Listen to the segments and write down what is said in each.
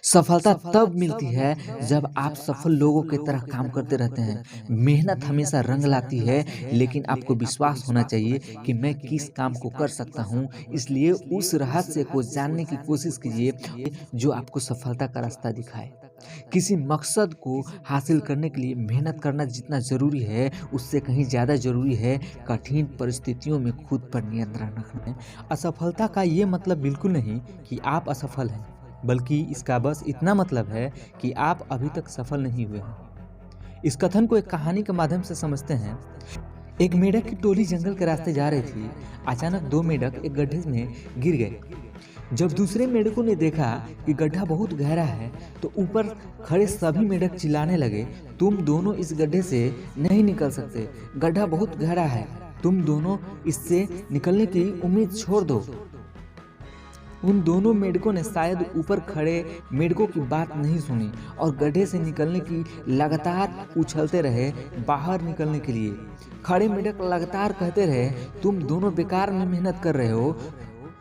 सफलता तब मिलती है जब आप सफल लोगों की तरह काम करते रहते हैं। मेहनत हमेशा रंग लाती है, लेकिन आपको विश्वास होना चाहिए कि मैं किस काम को कर सकता हूँ। इसलिए उस रहस्य को जानने की कोशिश कीजिए जो आपको सफलता का रास्ता दिखाए। किसी मकसद को हासिल करने के लिए मेहनत करना जितना ज़रूरी है, उससे कहीं ज़्यादा ज़रूरी है कठिन परिस्थितियों में खुद पर नियंत्रण रखना। असफलता का ये मतलब बिल्कुल नहीं कि आप असफल हैं, बल्कि इसका बस इतना मतलब है कि आप अभी तक सफल नहीं हुए हैं। इस कथन को एक कहानी के माध्यम से समझते हैं। एक मेंढक की टोली जंगल के रास्ते जा रही थी। अचानक दो मेंढक एक गड्ढे में गिर गए। जब दूसरे मेंढकों ने देखा कि गड्ढा बहुत गहरा है, तो ऊपर खड़े सभी मेंढक चिल्लाने लगे, तुम दोनों इस गड्ढे से नहीं निकल सकते, गड्ढा बहुत गहरा है, तुम दोनों इससे निकलने की उम्मीद छोड़ दो। उन दोनों मेंढकों ने शायद ऊपर खड़े मेंढकों की बात नहीं सुनी और गड्ढे से निकलने की लगातार उछलते रहे। बाहर निकलने के लिए खड़े मेंढक लगातार कहते रहे, तुम दोनों बेकार में मेहनत कर रहे हो,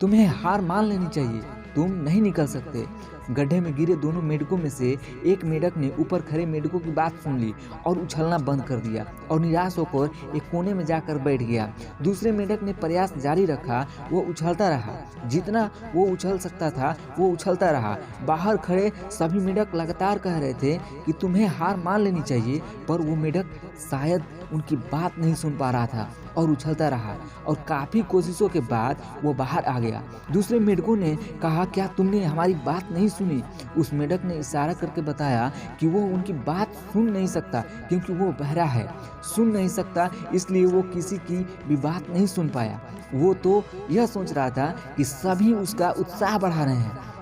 तुम्हें हार मान लेनी चाहिए, तुम नहीं निकल सकते। गड्ढे में गिरे दोनों मेंढकों में से एक मेंढक ने ऊपर खड़े मेंढकों की बात सुन ली और उछलना बंद कर दिया और निराश होकर एक कोने में जाकर बैठ गया। दूसरे मेंढक ने प्रयास जारी रखा, वो उछलता रहा, जितना वो उछल सकता था वो उछलता रहा। बाहर खड़े सभी मेंढक लगातार कह रहे थे कि तुम्हें हार मान लेनी चाहिए, पर वो मेंढक शायद उनकी बात नहीं सुन पा रहा था और उछलता रहा और काफ़ी कोशिशों के बाद वो बाहर आ गया। दूसरे मेंढकों ने कहा, क्या तुमने हमारी बात नहीं सुनी? उस मेंढक ने इशारा करके बताया कि वो उनकी बात सुन नहीं सकता क्योंकि वो बहरा है। सुन नहीं सकता इसलिए वो किसी की भी बात नहीं सुन पाया। वो तो यह सोच रहा था कि सभी उसका उत्साह बढ़ा रहे हैं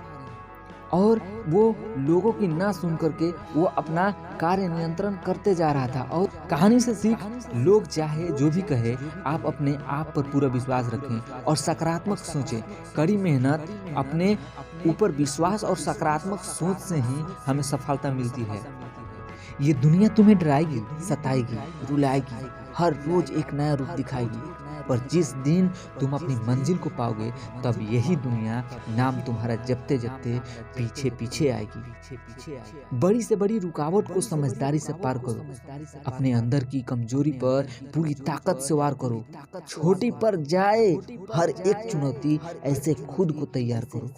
और वो लोगों की ना सुन करके वो अपना कार्य नियंत्रण करते जा रहा था। और कहानी से सीख, लोग चाहे जो भी कहे, आप अपने आप पर पूरा विश्वास रखें और सकारात्मक सोचें। कड़ी मेहनत, अपने ऊपर विश्वास और सकारात्मक सोच से ही हमें सफलता मिलती है। ये दुनिया तुम्हें डराएगी, सताएगी, रुलाएगी, हर रोज एक नया रूप दिखाएगी, पर जिस दिन तुम अपनी मंजिल को पाओगे, तब यही दुनिया नाम तुम्हारा जपते जपते पीछे पीछे आएगी। बड़ी से बड़ी रुकावट को समझदारी से पार करो। अपने अंदर की कमजोरी पर पूरी ताकत से वार करो। छोटी पर जाए हर एक चुनौती, ऐसे खुद को तैयार करो।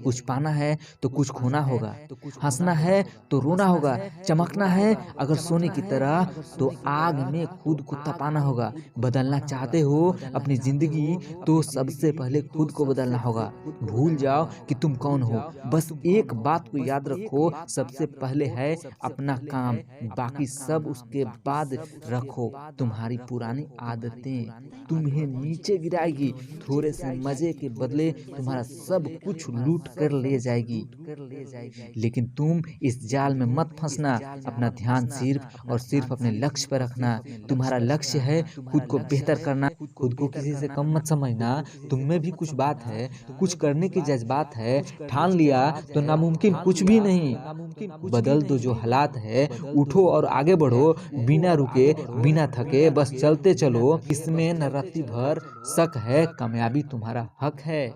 कुछ पाना है तो कुछ खोना होगा, हंसना है तो रोना होगा, चमकना है अगर सोने की तरह तो आग में खुद को तपाना होगा। बदलना चाहते हो अपनी जिंदगी तो सबसे पहले खुद को बदलना होगा। भूल जाओ कि तुम कौन हो, बस एक बात को याद रखो, सबसे पहले है अपना काम, बाकी सब उसके बाद रखो। तुम्हारी पुरानी आदतें तुम्हें नीचे गिराएगी, थोड़े से मजे के बदले तुम्हारा सब कुछ लूट कर ले जाएगी। लेकिन तुम इस जाल में मत फंसना, अपना ध्यान सिर्फ और सिर्फ अपने लक्ष्य पर रखना। तुम्हारा लक्ष्य है खुद को बेहतर करना, खुद को किसी से कम मत समझना। तुम में भी कुछ बात है, कुछ करने की जज्बात है, ठान लिया तो नामुमकिन कुछ भी नहीं। बदल दो जो हालात है, उठो और आगे बढ़ो, बिना रुके बिना थके बस चलते चलो। इसमें न रत्ती भर शक है, कामयाबी तुम्हारा हक है।